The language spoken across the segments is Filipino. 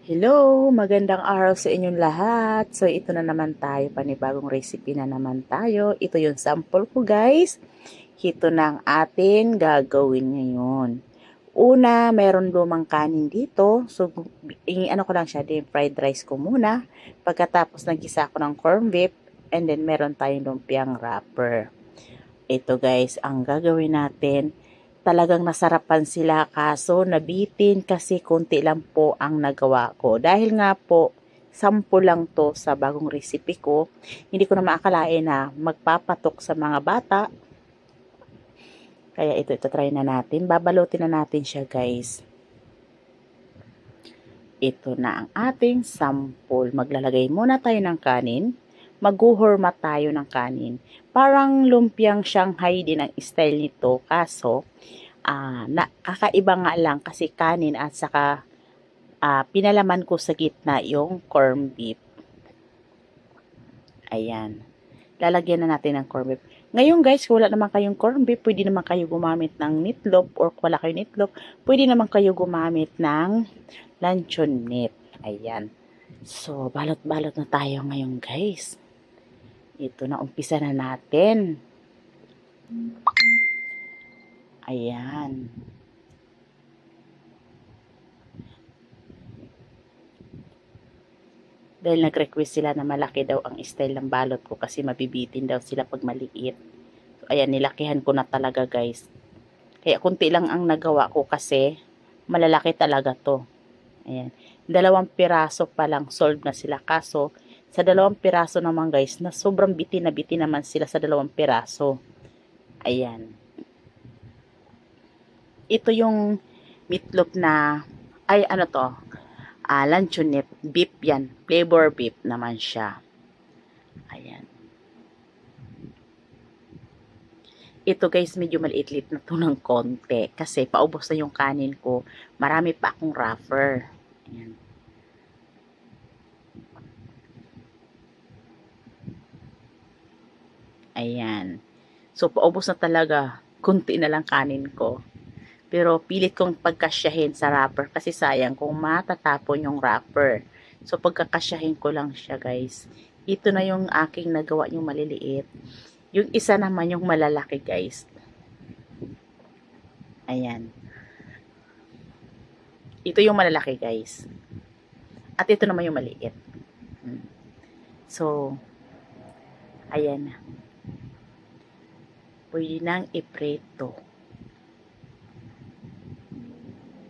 Hello! Magandang araw sa inyong lahat. So, ito na naman tayo. Panibagong recipe na naman tayo. Ito yung sample ko, guys. Ito na ang atin gagawin ngayon. Una, meron lumang kanin dito. So, ano ko lang siya, din fried rice ko muna. Pagkatapos, nagisa ko ng corned beef. And then, meron tayong lumpiang wrapper. Ito, guys, ang gagawin natin. Talagang nasarapan sila kaso nabitin kasi konti lang po ang nagawa ko. Dahil nga po, 10 lang to sa bagong recipe ko. Hindi ko na maakalain na magpapatok sa mga bata. Kaya ito try na natin. Babalutin na natin siya, guys. Ito na ang ating sample. Maglalagay muna tayo ng kanin. Maghuhurma tayo ng kanin. Parang lumpiang Shanghai din ang style nito. Kaso, kakaiba nga lang kasi kanin at saka pinalaman ko sa gitna yung corned beef. Ayan. Lalagyan na natin ng corned beef. Ngayon guys, kung wala naman kayong corned beef, pwede naman kayo gumamit ng meatloaf or kung wala kayong meatloaf, pwede naman kayo gumamit ng luncheon meat. Ayan. So, balot-balot na tayo ngayon guys. Ito na, umpisa na natin. Ayan. Dahil nag-request sila na malaki daw ang style ng balot ko kasi mabibitin daw sila pag maliit. So, ayan, nilakihan ko na talaga guys. Kaya kunti lang ang nagawa ko kasi malalaki talaga to. Ayan. 2 piraso pa lang solve na sila. Kaso, sa 2 piraso naman guys, na sobrang bitin na bitin naman sila sa 2 piraso. Ayan. Ito yung meatloaf na, ay ano to, luncheonette, beef yan. Flavor beef naman siya. Ayan. Ito guys, medyo maliit-lit na to ng konti. Kasi paubos na yung kanin ko. Marami pa akong wrapper. Ayan. Ayan. So, paubos na talaga. Kunti na lang kanin ko. Pero pilit kong pagkasyahin sa wrapper kasi sayang kung matatapon yung wrapper. So, pagkakasyahin ko lang siya guys. Ito na yung aking nagawa yung maliliit. Yung isa naman yung malalaki guys. Ayan. Ito yung malalaki guys. At ito naman yung maliit. So, ayan na. Pwede nang iprito.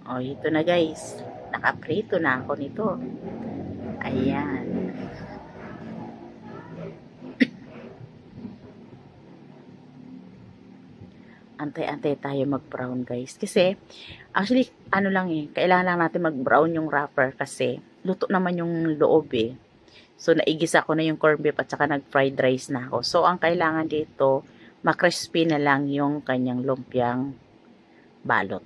O, ito na guys. Nakaprito na ako nito. Ayan. Antay-antay tayo mag-brown guys. Kasi, actually, ano lang kailangan lang natin mag-brown yung wrapper kasi luto naman yung loob So, naigisa ko na yung corned beef at saka nag-fried rice na ako. So, ang kailangan dito, makrispy na lang yung kanyang lumpiang balot.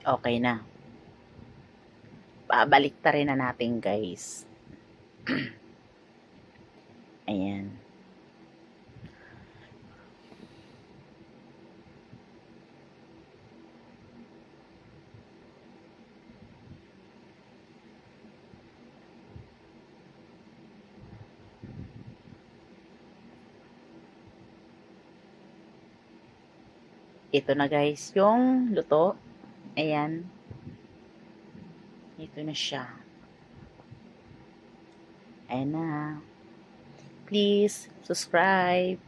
Okay na. Babalik ta rin na natin guys. Ayan. Ito na guys, yung luto. Ayan. Ito na siya. Ayan na. Please, subscribe.